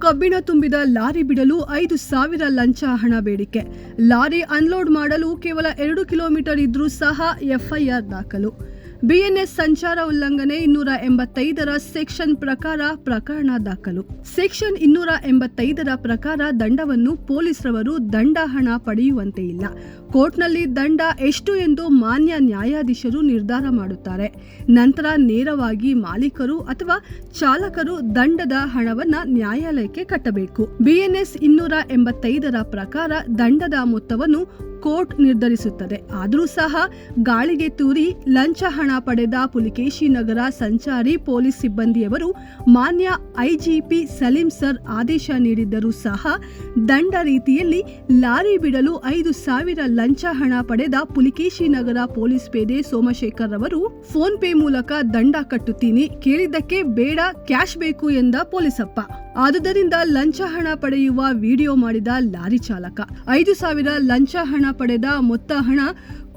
ಕಬ್ಬಿಣ ತುಂಬಿದ ಲಾರಿ ಬಿಡಲು 5,000 ಲಂಚ ಹಣ ಬೇಡಿಕೆ. ಲಾರಿ ಅನ್ಲೋಡ್ ಮಾಡಲು ಕೇವಲ 2 ಕಿಲೋಮೀಟರ್ ಇದ್ರೂ ಸಹ ಎಫ್ಐಆರ್ ದಾಖಲು. ಬಿಎನ್ಎಸ್ ಸಂಚಾರ ಉಲ್ಲಂಘನೆ 285ರ ಸೆಕ್ಷನ್ ಪ್ರಕಾರ ಪ್ರಕರಣ ದಾಖಲು. ಸೆಕ್ಷನ್ 285ರ ಪ್ರಕಾರ ದಂಡವನ್ನು ಪೊಲೀಸರವರು ದಂಡ ಹಣ ಪಡೆಯುವಂತೆ ಇಲ್ಲ. ಕೋರ್ಟ್ನಲ್ಲಿ ದಂಡ ಎಷ್ಟು ಎಂದು ಮಾನ್ಯ ನ್ಯಾಯಾಧೀಶರು ನಿರ್ಧಾರ ಮಾಡುತ್ತಾರೆ. ನಂತರ ನೇರವಾಗಿ ಮಾಲೀಕರು ಅಥವಾ ಚಾಲಕರು ದಂಡದ ಹಣವನ್ನ ನ್ಯಾಯಾಲಯಕ್ಕೆ ಕಟ್ಟಬೇಕು. ಬಿಎನ್ಎಸ್ 285ರ ಪ್ರಕಾರ ದಂಡದ ಮೊತ್ತವನ್ನು ಕೋರ್ಟ್ ನಿರ್ಧರಿಸುತ್ತದೆ. ಆದರೂ ಸಹ ಗಾಳಿಗೆ ತೂರಿ ಲಂಚ ಹಣ ಪಡೆದ ಪುಲಿಕೇಶಿ ನಗರ ಸಂಚಾರಿ ಪೊಲೀಸ್ ಸಿಬ್ಬಂದಿಯವರು ಮಾನ್ಯ ಐಜಿಪಿ ಸಲೀಂ ಸರ್ ಆದೇಶ ನೀಡಿದ್ದರೂ ಸಹ ದಂಡ ರೀತಿಯಲ್ಲಿ ಲಾರಿ ಬಿಡಲು 5,000 ಲಂಚ ಹಣ ಪಡೆದ ಪುಲಿಕೇಶಿ ನಗರ ಪೊಲೀಸ್ ಪೇದೆ ಸೋಮಶೇಖರ್ ಅವರು ಫೋನ್ ಪೇ ಮೂಲಕ ದಂಡ ಕಟ್ಟುತ್ತೀನಿ, ಕೇಳಿದ್ದಕ್ಕೆ ಬೇಡ ಕ್ಯಾಶ್ ಬೇಕು ಎಂದ ಪೊಲೀಸಪ್ಪ. ಆದುದರಿಂದ ಲಂಚ ಹಣ ಪಡೆಯುವ ವಿಡಿಯೋ ಮಾಡಿದ ಲಾರಿ ಚಾಲಕ 5,000 ಲಂಚ ಹಣ ಪಡೆದ ಮೊತ್ತ ಹಣ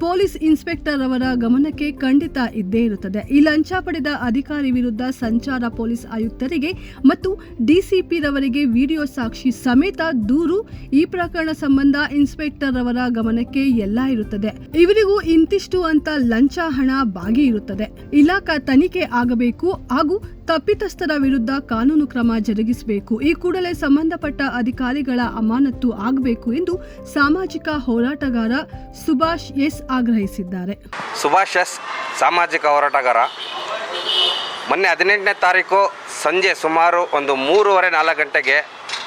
ಪೊಲೀಸ್ ಇನ್ಸ್ಪೆಕ್ಟರ್ ಅವರ ಗಮನಕ್ಕೆ ಖಂಡಿತ ಇದ್ದೇ ಇರುತ್ತದೆ. ಈ ಲಂಚ ಪಡೆದ ಅಧಿಕಾರಿ ವಿರುದ್ಧ ಸಂಚಾರ ಪೊಲೀಸ್ ಆಯುಕ್ತರಿಗೆ ಮತ್ತು ಡಿಸಿಪಿ ರವರಿಗೆ ವಿಡಿಯೋ ಸಾಕ್ಷಿ ಸಮೇತ ದೂರು. ಈ ಪ್ರಕರಣ ಸಂಬಂಧ ಇನ್ಸ್ಪೆಕ್ಟರ್ ಅವರ ಗಮನಕ್ಕೆ ಎಲ್ಲ ಇರುತ್ತದೆ. ಇವರಿಗೂ ಇಂತಿಷ್ಟು ಅಂತ ಲಂಚ ಹಣ ಬಾಗಿ ಇರುತ್ತದೆ. ಇಲಾಖಾ ತನಿಖೆ ಆಗಬೇಕು ಹಾಗೂ ತಪ್ಪಿತಸ್ಥರ ವಿರುದ್ಧ ಕಾನೂನು ಕ್ರಮ ಜರುಗಿಸಬೇಕು. ಈ ಕೂಡಲೇ ಸಂಬಂಧಪಟ್ಟ ಅಧಿಕಾರಿಗಳ ಅಮಾನತು ಆಗಬೇಕು ಎಂದು ಸಾಮಾಜಿಕ ಹೋರಾಟಗಾರ ಸುಭಾಷ್ ಎಸ್ ಆಗ್ರಹಿಸಿದ್ದಾರೆ. ಸುಭಾಷ್ ಎಸ್ ಸಾಮಾಜಿಕ ಹೋರಾಟಗಾರ ಮೊನ್ನೆ 18ನೇ ತಾರೀಕು ಸಂಜೆ ಸುಮಾರು ಒಂದು 3:30-4 ಗಂಟೆಗೆ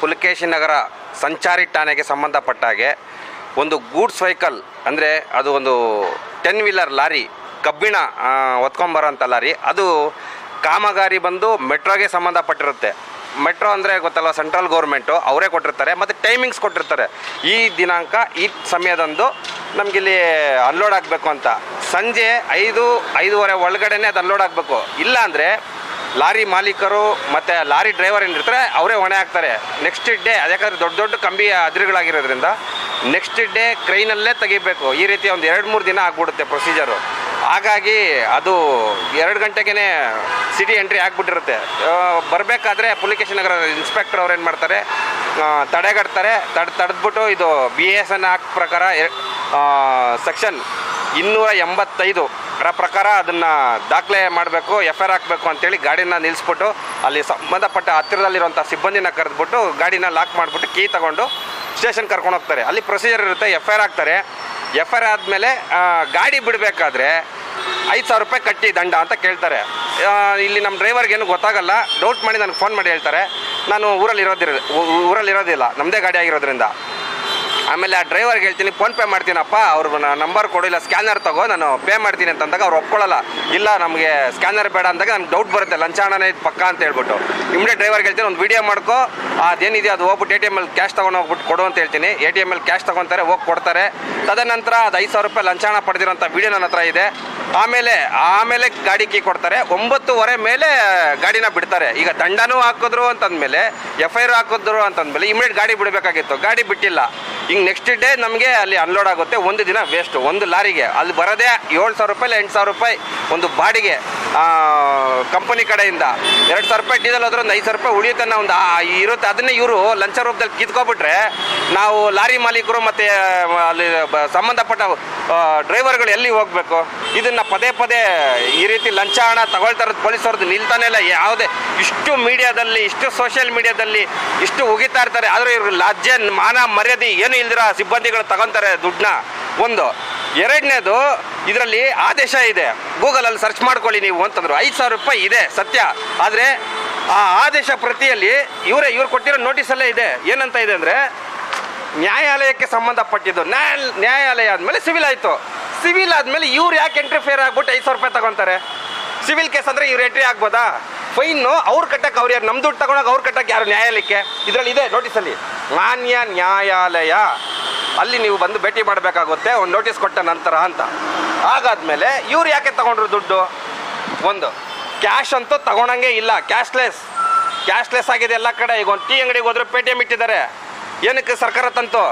ಪುಲಿಕೇಶಿ ನಗರ ಸಂಚಾರಿ ಠಾಣೆಗೆ ಸಂಬಂಧಪಟ್ಟ ಹಾಗೆ ಒಂದು ಗೂಡ್ಸ್ ವೆಹಿಕಲ್ ಅಂದರೆ ಅದು ಒಂದು 10 ವೀಲರ್ ಲಾರಿ, ಕಬ್ಬಿಣ ಹೊತ್ಕೊಂಬರೋಂಥ ಲಾರಿ, ಅದು ಕಾಮಗಾರಿ ಬಂದು ಮೆಟ್ರೋಗೆ ಸಂಬಂಧಪಟ್ಟಿರುತ್ತೆ. ಮೆಟ್ರೋ ಅಂದರೆ ಗೊತ್ತಲ್ವ, ಸೆಂಟ್ರಲ್ ಗೌರ್ಮೆಂಟು ಅವರೇ ಕೊಟ್ಟಿರ್ತಾರೆ ಮತ್ತು ಟೈಮಿಂಗ್ಸ್ ಕೊಟ್ಟಿರ್ತಾರೆ. ಈ ದಿನಾಂಕ ಈ ಸಮಯದಂದು ನಮಗಿಲ್ಲಿ ಅನ್ಲೋಡ್ ಆಗಬೇಕು ಅಂತ ಸಂಜೆ 5-5:30 ಒಳಗಡೆನೇ ಅದು ಅನ್ಲೋಡ್ ಆಗಬೇಕು. ಇಲ್ಲ ಅಂದರೆ ಲಾರಿ ಮಾಲೀಕರು ಮತ್ತು ಲಾರಿ ಡ್ರೈವರ್ ಏನಿರ್ತಾರೆ ಅವರೇ ಹೊಣೆ ಆಗ್ತಾರೆ. ನೆಕ್ಸ್ಟ್ ಡೇ ಯಾಕಂದರೆ ದೊಡ್ಡ ದೊಡ್ಡ ಕಂಬಿ ಅದಿರುಗಳಾಗಿರೋದ್ರಿಂದ ನೆಕ್ಸ್ಟ್ ಡೇ ಕ್ರೈನಲ್ಲೇ ತೆಗಿಬೇಕು. ಈ ರೀತಿ ಒಂದು 2-3 ದಿನ ಆಗ್ಬಿಡುತ್ತೆ ಪ್ರೊಸೀಜರು. ಹಾಗಾಗಿ ಅದು 2 ಗಂಟೆಗೇ ಸಿಟಿ ಎಂಟ್ರಿ ಆಗಿಬಿಟ್ಟಿರುತ್ತೆ. ಬರಬೇಕಾದ್ರೆ ಪುಲಿಕೇಶಿ ನಗರ ಇನ್ಸ್ಪೆಕ್ಟರ್ ಅವ್ರು ಏನು ಮಾಡ್ತಾರೆ, ತಡೆಗಟ್ತಾರೆ. ತಡೆದ್ಬಿಟ್ಟು ಇದು BSN ಆಕ್ಟ್ ಪ್ರಕಾರ ಸೆಕ್ಷನ್ 285 ಪ್ರಕಾರ ಅದನ್ನು ದಾಖಲೆ ಮಾಡಬೇಕು, FIR ಹಾಕಬೇಕು ಅಂತೇಳಿ ಗಾಡಿನ ನಿಲ್ಲಿಸ್ಬಿಟ್ಟು ಅಲ್ಲಿ ಸಂಬಂಧಪಟ್ಟ ಹತ್ತಿರದಲ್ಲಿರುವಂಥ ಸಿಬ್ಬಂದಿನ ಕರೆದ್ಬಿಟ್ಟು ಗಾಡಿನ ಲಾಕ್ ಮಾಡಿಬಿಟ್ಟು ಕೀ ತಗೊಂಡು ಸ್ಟೇಷನ್ ಕರ್ಕೊಂಡು ಹೋಗ್ತಾರೆ. ಅಲ್ಲಿ ಪ್ರೊಸೀಜರ್ ಇರುತ್ತೆ, FIR ಹಾಕ್ತಾರೆ. FIR ಆದಮೇಲೆ ಗಾಡಿ ಬಿಡಬೇಕಾದ್ರೆ 5,000 ರೂಪಾಯಿ ಕಟ್ಟಿ ದಂಡ ಅಂತ ಕೇಳ್ತಾರೆ. ಇಲ್ಲಿ ನಮ್ಮ ಡ್ರೈವರ್ಗೇನು ಗೊತ್ತಾಗಲ್ಲ, ಡೌಟ್ ಮಾಡಿ ನನಗೆ ಫೋನ್ ಮಾಡಿ ಹೇಳ್ತಾರೆ, ನಾನು ಊರಲ್ಲಿರೋದಿಲ್ಲ, ನಮ್ಮದೇ ಗಾಡಿ ಆಗಿರೋದ್ರಿಂದ. ಆಮೇಲೆ ಆ ಡ್ರೈವರ್ಗೆ ಹೇಳ್ತೀನಿ ಫೋನ್ಪೇ ಮಾಡ್ತೀನಪ್ಪ, ಅವ್ರು ನಂಬರ್ ಕೊಡಿಲ್ಲ, ಸ್ಕ್ಯಾನರ್ ತಗೋ ನಾನು ಪೇ ಮಾಡ್ತೀನಿ ಅಂತಂದಾಗ ಅವ್ರು ಒಪ್ಕೊಳ್ಳಲ್ಲ. ಇಲ್ಲ ನಮಗೆ ಸ್ಕ್ಯಾನರ್ ಬೇಡ ಅಂದಾಗ ನನಗೆ ಡೌಟ್ ಬರುತ್ತೆ, ಲಂಚ ಹಣನೇ ಇದು ಪಕ್ಕ ಅಂತ ಹೇಳ್ಬಿಟ್ಟು ಇಮ್ಮಿಡಿಯೇಟ್ ಡ್ರೈವರ್ಗೆ ಹೇಳ್ತೀನಿ ಒಂದು ವಿಡಿಯೋ ಮಾಡ್ಕೊ, ಅದೇನಿದೆ ಅದು ಹೋಗ್ಬಿಟ್ಟು ATM ಅಲ್ಲಿ ಕ್ಯಾಶ್ ತೊಗೊಂಡು ಹೋಗ್ಬಿಟ್ಟು ಕೊಡು ಅಂತ ಹೇಳ್ತೀನಿ. ATM ಅಲ್ಲಿ ಕ್ಯಾಶ್ ತೊಗೊತಾರೆ, ಹೋಗಿ ಕೊಡ್ತಾರೆ. ತದನಂತರ ಅದು 5,000 ರೂಪಾಯಿ ಲಂಚ ಹಣ ಪಡೆದಿರೋಂಥ ವಿಡಿಯೋ ನನ್ನ ಹತ್ರ ಇದೆ. ಆಮೇಲೆ ಗಾಡಿ ಕೀ ಕೊಡ್ತಾರೆ. 9:30 ಮೇಲೆ ಗಾಡಿನ ಬಿಡ್ತಾರೆ. ಈಗ ದಂಡನೂ ಹಾಕಿದ್ರು ಅಂತಂದಮೇಲೆ FIR ಹಾಕಿದ್ರು ಅಂತಂದಮೇಲೆ ಇಮಿಡಿಯೇಟ್ ಗಾಡಿ ಬಿಡಬೇಕಾಗಿತ್ತು, ಗಾಡಿ ಬಿಟ್ಟಿಲ್ಲ. ಹಿಂಗೆ ನೆಕ್ಸ್ಟ್ ಡೇ ನಮಗೆ ಅಲ್ಲಿ ಅನ್ಲೋಡ್ ಆಗುತ್ತೆ. ಒಂದು ದಿನ ವೇಸ್ಟು. ಒಂದು ಲಾರಿಗೆ ಅಲ್ಲಿ ಬರೋದೇ 7,000 ರೂಪಾಯಿ 8,000 ರೂಪಾಯಿ ಒಂದು ಬಾಡಿಗೆ ಕಂಪನಿ ಕಡೆಯಿಂದ. 2,000 ರೂಪಾಯಿ ಡೀಸೆಲ್ ಹೋದ್ರೆ ಒಂದು 5,000 ರೂಪಾಯಿ ಉಳಿಯುತ್ತೆ ಅನ್ನೋ ಒಂದು ಇರುತ್ತೆ. ಅದನ್ನೇ ಇವರು ಲಂಚ ರೂಪದಲ್ಲಿ ಕಿತ್ಕೊಬಿಟ್ರೆ ನಾವು ಲಾರಿ ಮಾಲೀಕರು ಮತ್ತು ಅಲ್ಲಿ ಸಂಬಂಧಪಟ್ಟ ಡ್ರೈವರ್ಗಳು ಎಲ್ಲಿ ಹೋಗಬೇಕು? ಇದನ್ನು ಪದೇ ಈ ರೀತಿ ಲಂಚ ಹಣ ತಗೊಳ್ತಾ ಇರೋದು ಪೊಲೀಸವ್ರದ್ದು ನಿಲ್ತಾನೆ ಇಲ್ಲ. ಯಾವುದೇ ಇಷ್ಟು ಮೀಡಿಯಾದಲ್ಲಿ, ಇಷ್ಟು ಸೋಷಿಯಲ್ ಮೀಡಿಯಾದಲ್ಲಿ ಇಷ್ಟು ಉಗಿತಾ ಇರ್ತಾರೆ, ಆದರೆ ಇವ್ರಿಗೆ ಲಜ್ಜೆ ಮಾನ ಮರ್ಯಾದೆ ಏನು ಇಲ್ದಿರ ಸಿಬ್ಬಂದಿಗಳು ತಗೊತಾರೆ ದುಡ್ಡನ್ನ. ಒಂದು ಎರಡನೇದು, ಇದರಲ್ಲಿ ಆದೇಶ ಇದೆ, ಗೂಗಲಲ್ಲಿ ಸರ್ಚ್ ಮಾಡ್ಕೊಳ್ಳಿ ನೀವು ಅಂತಂದರು. 5,000 ರೂಪಾಯಿ ಇದೆ ಸತ್ಯ, ಆದರೆ ಆ ಆದೇಶ ಪ್ರತಿಯಲ್ಲಿ ಇವ್ರು ಕೊಟ್ಟಿರೋ ನೋಟಿಸಲ್ಲೇ ಇದೆ. ಏನಂತ ಇದೆ ಅಂದರೆ ನ್ಯಾಯಾಲಯಕ್ಕೆ ಸಂಬಂಧಪಟ್ಟಿದ್ದು. ನ್ಯಾಯಾಲಯ ಆದಮೇಲೆ ಸಿವಿಲ್ ಆಯಿತು. ಸಿವಿಲ್ ಆದಮೇಲೆ ಇವ್ರು ಯಾಕೆ ಎಂಟ್ರಿಫೇರ್ ಆಗ್ಬಿಟ್ಟು 5,000 ರೂಪಾಯಿ ತಗೊತಾರೆ? ಸಿವಿಲ್ ಕೇಸ್ ಅಂದರೆ ಇವ್ರು ಎಂಟ್ರಿ ಆಗ್ಬೋದಾ? ಫೈನು ಅವ್ರು ಕಟ್ಟಕ್ಕೆ, ಅವ್ರು ಯಾರು ನಮ್ಮ ದುಡ್ಡು ತಗೊಂಡಾಗ ಅವ್ರು ಕಟ್ಟಕ್ಕೆ ಯಾರು? ನ್ಯಾಯಾಲಯಕ್ಕೆ. ಇದರಲ್ಲಿ ಇದೆ ನೋಟಿಸಲ್ಲಿ, ಮಾನ್ಯ ನ್ಯಾಯಾಲಯ, ಅಲ್ಲಿ ನೀವು ಬಂದು ಭೇಟಿ ಮಾಡಬೇಕಾಗುತ್ತೆ ಒಂದು ನೋಟಿಸ್ ಕೊಟ್ಟ ನಂತರ ಅಂತ. ಹಾಗಾದ್ಮೇಲೆ ಇವ್ರು ಯಾಕೆ ತಗೊಂಡ್ರು ದುಡ್ಡು? ಒಂದು ಕ್ಯಾಶ್ ಅಂತೂ ತಗೊಳಂಗೆ ಇಲ್ಲ, ಕ್ಯಾಶ್ಲೆಸ್ ಆಗಿದೆ ಎಲ್ಲ ಕಡೆ. ಈಗ ಒಂದು ಟೀ ಅಂಗಡಿಗೆ ಹೋದ್ರೆ ಪೇಟಿಎಮ್ ಇಟ್ಟಿದ್ದಾರೆ. ಏನಕ್ಕೆ ಸರ್ಕಾರ ತಂತು?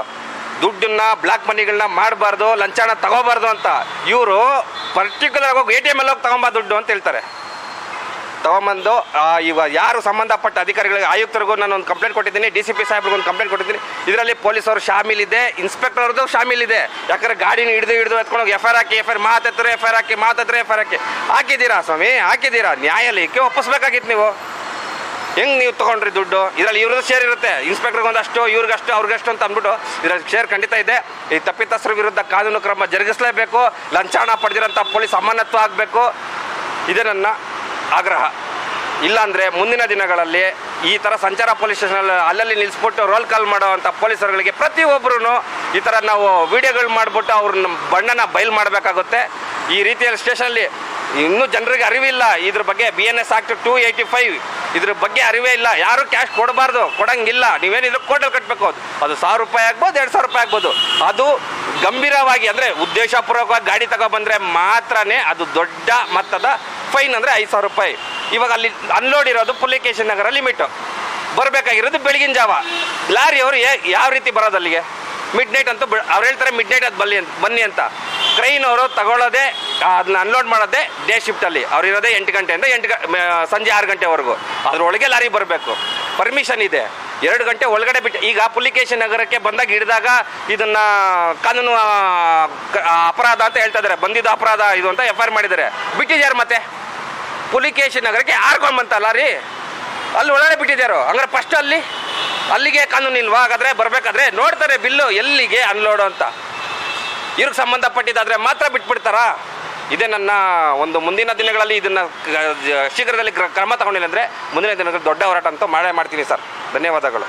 ದುಡ್ಡನ್ನ ಬ್ಲ್ಯಾಕ್ ಮನಿಗಳನ್ನ ಮಾಡಬಾರ್ದು, ಲಂಚ ಹಣ ತಗೋಬಾರ್ದು ಅಂತ. ಇವರು ಪರ್ಟಿಕ್ಯುಲರ್ ಆಗಿ ATM ಅಲ್ಲಿ ಹೋಗಿ ತಗೊಂಬ ದುಡ್ಡು ಅಂತ ಹೇಳ್ತಾರೆ. ತೊಗೊಂಬಂದು ಇವಾಗ ಯಾರು ಸಂಬಂಧಪಟ್ಟ ಅಧಿಕಾರಿಗಳಿಗೆ ಆಯುಕ್ತರಿಗೂ ನಾನು ಒಂದು ಕಂಪ್ಲೇಂಟ್ ಕೊಟ್ಟಿದ್ದೀನಿ, DCP ಸಾಹೇಬ್ರಿಗೂ ಒಂದು ಕಂಪ್ಲೇಂಟ್ ಕೊಟ್ಟಿದ್ದೀನಿ. ಇದರಲ್ಲಿ ಪೊಲೀಸರು ಶಾಮೀಲಿದೆ, ಇನ್ಸ್ಪೆಕ್ಟರ್ ಅವ್ರದ್ದು ಶಾಮೀಲಿದೆ. ಯಾಕಂದರೆ ಗಾಡಿನ ಹಿಡಿದು ಎತ್ಕೊಂಡೋಗಿ FIR ಹಾಕಿ, FIR ಮಾತಾಡ್ತಾರೆ, FIR ಹಾಕಿ ಹಾಕಿದ್ದೀರಾ ಸ್ವಾಮಿ, ಹಾಕಿದ್ದೀರಾ. ನ್ಯಾಯಾಲಯಕ್ಕೆ ಒಪ್ಪಿಸ್ಬೇಕಾಗಿತ್ತು ನೀವು. ಹೆಂಗೆ ನೀವು ತೊಗೊಂಡ್ರಿ ದುಡ್ಡು? ಇದರಲ್ಲಿ ಇವ್ರದ್ದು ಶೇರ್ ಇರುತ್ತೆ, ಇನ್ಸ್ಪೆಕ್ಟರ್ಗೆ ಒಂದಷ್ಟು, ಇವ್ರಿಗಷ್ಟು, ಅವ್ರಿಗಷ್ಟು ಅಂತ ಅಂದ್ಬಿಟ್ಟು ಇದರಲ್ಲಿ ಶೇರ್ ಖಂಡಿತ ಇದೆ. ಈ ತಪ್ಪಿತಸ್ಥರ ವಿರುದ್ಧ ಕಾನೂನು ಕ್ರಮ ಜರುಗಿಸಲೇಬೇಕು. ಲಂಚ ಹಣ ಪಡೆದಿರೋಂಥ ಪೊಲೀಸ್ ಅಮಾನತ್ತು ಆಗಬೇಕು. ಇದೇ ನನ್ನ ಆಗ್ರಹ. ಇಲ್ಲಾಂದರೆ ಮುಂದಿನ ದಿನಗಳಲ್ಲಿ ಈ ಥರ ಸಂಚಾರ ಪೊಲೀಸ್ ಸ್ಟೇಷನಲ್ಲಿ ಅಲ್ಲಲ್ಲಿ ನಿಲ್ಲಿಸ್ಬಿಟ್ಟು ರೋಲ್ ಕಾಲ್ ಮಾಡೋವಂಥ ಪೊಲೀಸರುಗಳಿಗೆ ಪ್ರತಿಯೊಬ್ಬರೂ ಈ ಥರ ನಾವು ವೀಡಿಯೋಗಳು ಮಾಡಿಬಿಟ್ಟು ಅವ್ರನ್ನ ಬಣ್ಣನ ಬಯಲು ಮಾಡಬೇಕಾಗುತ್ತೆ. ಈ ರೀತಿಯಲ್ಲಿ ಸ್ಟೇಷನಲ್ಲಿ ಇನ್ನೂ ಜನರಿಗೆ ಅರಿವಿಲ್ಲ ಇದ್ರ ಬಗ್ಗೆ. BNS ಆಕ್ಟ್ 285 ಇದ್ರ ಬಗ್ಗೆ ಅರಿವೇ ಇಲ್ಲ. ಯಾರು ಕ್ಯಾಶ್ ಕೊಡಬಾರ್ದು, ಕೊಡೋಂಗಿಲ್ಲ. ನೀವೇನಿದ್ರು ಕೋರ್ಟಲ್ಲಿ ಕಟ್ಟಬೇಕು. ಅದು 1000 ರೂಪಾಯಿ ಆಗ್ಬೋದು, 2000 ರೂಪಾಯಿ ಆಗ್ಬೋದು. ಅದು ಗಂಭೀರವಾಗಿ ಅಂದರೆ ಉದ್ದೇಶಪೂರ್ವಕವಾಗಿ ಗಾಡಿ ತಗೊಬಂದರೆ ಮಾತ್ರನೇ ಅದು ದೊಡ್ಡ ಮೊತ್ತದ ಫೈನ್. ಅಂದರೆ 5000 ರೂಪಾಯಿ. ಇವಾಗ ಅಲ್ಲಿ ಅನ್ಲೋಡ್ ಇರೋದು ಪುಲಿಕೇಶನ್ ನಗರ ಲಿಮಿಟು. ಬರಬೇಕಾಗಿರೋದು ಬೆಳಗಿನ ಜಾವ. ಲಾರಿಯವರು ಯಾವ ರೀತಿ ಬರೋದು ಅಲ್ಲಿಗೆ? ಮಿಡ್ ನೈಟ್ ಅಂತೂ ಅವ್ರು ಹೇಳ್ತಾರೆ ಮಿಡ್ ನೈಟ್ ಅದು ಬನ್ನಿ ಅಂತ. ಟ್ರೈನ್ ಅವರು ತಗೊಳ್ಳೋದೇ ಅದನ್ನ ಅನ್ಲೋಡ್ ಮಾಡೋದೇ ಡೇ ಶಿಫ್ಟಲ್ಲಿ. ಅವ್ರು ಇರೋದೇ 8 ಗಂಟೆಯಿಂದ ಸಂಜೆ 6 ಗಂಟೆವರೆಗೂ. ಅದರೊಳಗೆ ಲಾರಿ ಬರಬೇಕು. ಪರ್ಮಿಷನ್ ಇದೆ. 2 ಗಂಟೆ ಒಳಗಡೆ ಬಿಟ್ಟು ಈಗ ಪುಲಿಕೇಶನ್ ನಗರಕ್ಕೆ ಬಂದಾಗ ಹಿಡಿದಾಗ ಇದನ್ನು ಕಾನೂನು ಅಪರಾಧ ಅಂತ ಹೇಳ್ತಾ ಇದ್ದಾರೆ. ಬಂದಿದ್ದು ಅಪರಾಧ ಇದು ಅಂತ FIR ಮಾಡಿದ್ದಾರೆ. ಬಿಟ್ಟಿದ್ದಾರೆ. ಮತ್ತೆ ಪುಲಿಕೇಶನ್ ನಗರಕ್ಕೆ ಯಾರ್ಕೊಂಬಂತ ಲಾರಿ ಅಲ್ಲಿ ಒಳಗಡೆ ಬಿಟ್ಟಿದ್ದಾರೋ. ಹಂಗಾರೆ ಫಸ್ಟ್ ಅಲ್ಲಿಗೆ ಕಾನೂನು ಇಲ್ವಾ? ಹಾಗಾದರೆ ಬರಬೇಕಾದ್ರೆ ನೋಡ್ತಾರೆ ಬಿಲ್ಲು ಎಲ್ಲಿಗೆ ಅನ್ಲೋಡು ಅಂತ. ಇವ್ರಿಗೆ ಸಂಬಂಧಪಟ್ಟಿದ್ದಾದರೆ ಮಾತ್ರ ಬಿಟ್ಬಿಡ್ತಾರಾ? ಇದೇ ನನ್ನ ಒಂದು ಮುಂದಿನ ದಿನಗಳಲ್ಲಿ ಇದನ್ನು ಶೀಘ್ರದಲ್ಲಿ ಕ್ರಮ ತಗೊಂಡಿಲ್ಲ ಅಂದರೆ ಮುಂದಿನ ದಿನಗಳಲ್ಲಿ ದೊಡ್ಡ ಹೋರಾಟ ಅಂತೂ ಮಾಡೇ ಮಾಡ್ತೀನಿ ಸರ್. ಧನ್ಯವಾದಗಳು.